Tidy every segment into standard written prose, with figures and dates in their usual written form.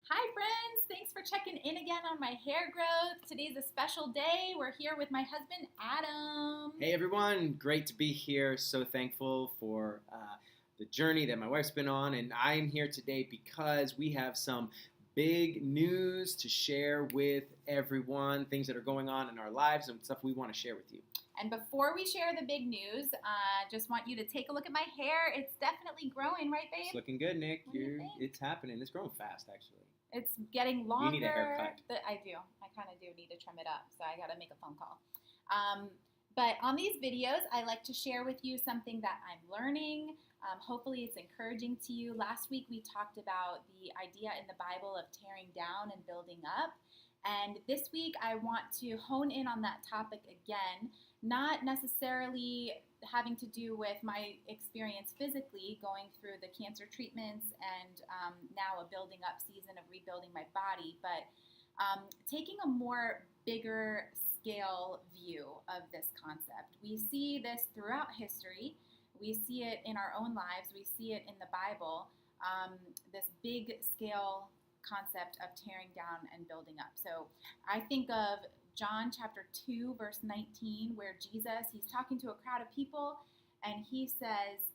Hi friends, thanks for checking in again on my hair growth. Today's a special day. We're here with my husband Adam. Hey everyone, great to be here. So thankful for the journey that my wife's been on, and I'm here today because we have some big news to share with everyone, things that are going on in our lives and stuff we want to share with you. And before we share the big news, just want you to take a look at my hair. It's definitely growing, right babe? It's looking good, Nick. What do you think? It's happening. It's growing fast, actually. It's getting longer. You need a haircut. I do. I kind of do need to trim it up, so I got to make a phone call. But on these videos, I like to share with you something that I'm learning. Hopefully it's encouraging to you. Last week we talked about the idea in the Bible of tearing down and building up. And this week I want to hone in on that topic again, not necessarily having to do with my experience physically going through the cancer treatments and now a building up season of rebuilding my body, but taking a more bigger scale view of this concept. We see this throughout history. We see it in our own lives. We see it in the Bible, this big scale concept of tearing down and building up. So I think of John chapter 2, verse 19, where Jesus, he's talking to a crowd of people, and he says,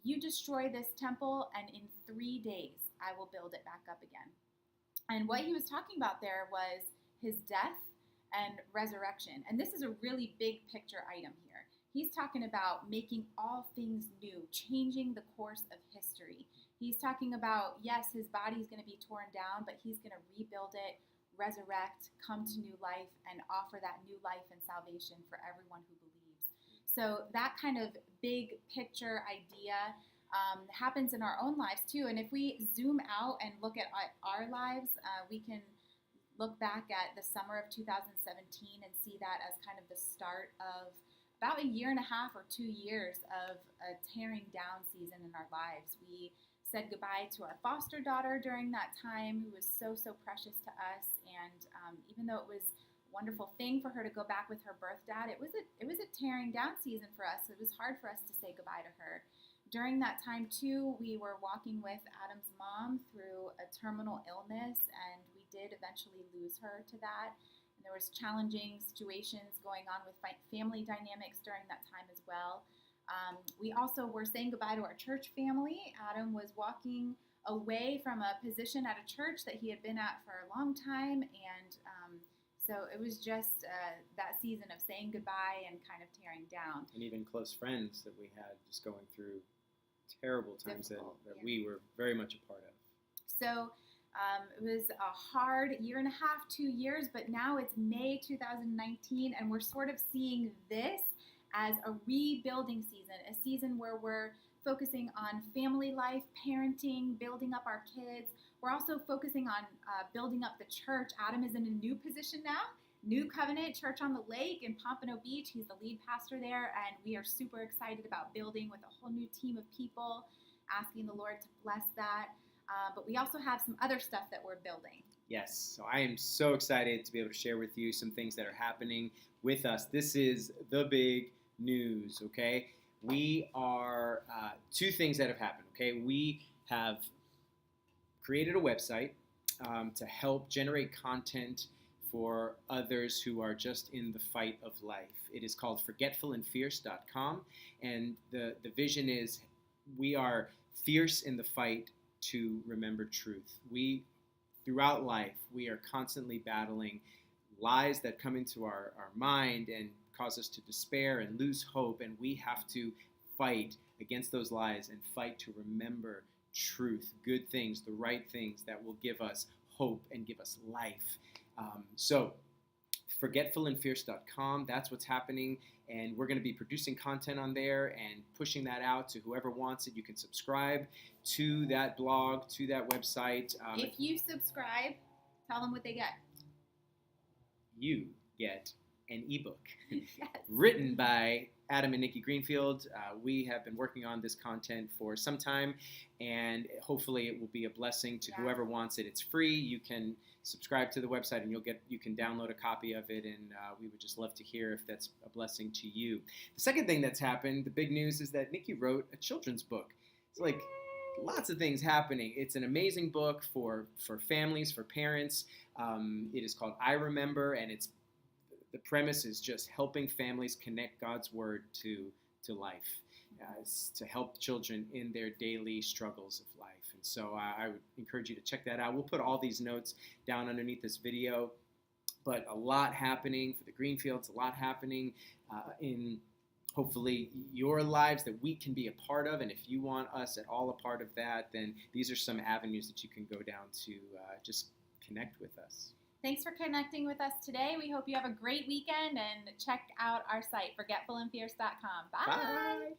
"You destroy this temple, and in 3 days I will build it back up again." And what he was talking about there was his death and resurrection. And this is a really big picture item here. He's talking about making all things new, changing the course of history. He's talking about, yes, his body is going to be torn down, but he's going to rebuild it, resurrect, come to new life, and offer that new life and salvation for everyone who believes. So that kind of big picture idea happens in our own lives too. And if we zoom out and look at our lives, we can look back at the summer of 2017 and see that as kind of the start of about a year and a half or 2 years of a tearing down season in our lives. We said goodbye to our foster daughter during that time, who was so, so precious to us. And even though it was a wonderful thing for her to go back with her birth dad, it was a tearing down season for us. It was hard for us to say goodbye to her. During that time, too, we were walking with Adam's mom through a terminal illness, and we did eventually lose her to that. And there was challenging situations going on with family dynamics during that time as well. We also were saying goodbye to our church family. Adam was walking away from a position at a church that he had been at for a long time, and so it was just that season of saying goodbye and kind of tearing down. And even close friends that we had just going through terrible times that we were very much a part of. So it was a hard year and a half, 2 years, but now it's May 2019, and we're sort of seeing this as a rebuilding season, a season where we're focusing on family life, parenting, building up our kids. We're also focusing on building up the church. Adam is in a new position now, New Covenant Church on the Lake in Pompano Beach. He's the lead pastor there, and we are super excited about building with a whole new team of people, asking the Lord to bless that. But we also have some other stuff that we're building. Yes, so I am so excited to be able to share with you some things that are happening with us. This is the big news, okay? We are, two things that have happened, okay? We have created a website to help generate content for others who are just in the fight of life. It is called forgetfulandfierce.com, and the vision is we are fierce in the fight to remember truth. Throughout life, we are constantly battling lies that come into our mind and cause us to despair and lose hope, and we have to fight against those lies and fight to remember truth, good things, the right things that will give us hope and give us life. So forgetfulandfierce.com, that's what's happening, and we're going to be producing content on there and pushing that out to whoever wants it. You can subscribe to that blog, to that website. If you subscribe, tell them what they get. You get an ebook Yes. written by Adam and Nikki Greenfield. We have been working on this content for some time, and hopefully it will be a blessing to whoever wants it. It's free. You can subscribe to the website, and you can download a copy of it, and we would just love to hear if that's a blessing to you. The second thing that's happened, the big news, is that Nikki wrote a children's book. It's like lots of things happening. It's an amazing book for families, for parents. It is called I Remember, and the premise is just helping families connect God's word to life, to help children in their daily struggles of life. And so I would encourage you to check that out. We'll put all these notes down underneath this video. But a lot happening for the Greenfields, a lot happening in hopefully your lives that we can be a part of. And if you want us at all a part of that, then these are some avenues that you can go down to just connect with us. Thanks for connecting with us today. We hope you have a great weekend, and check out our site, forgetfulandfierce.com. Bye. Bye.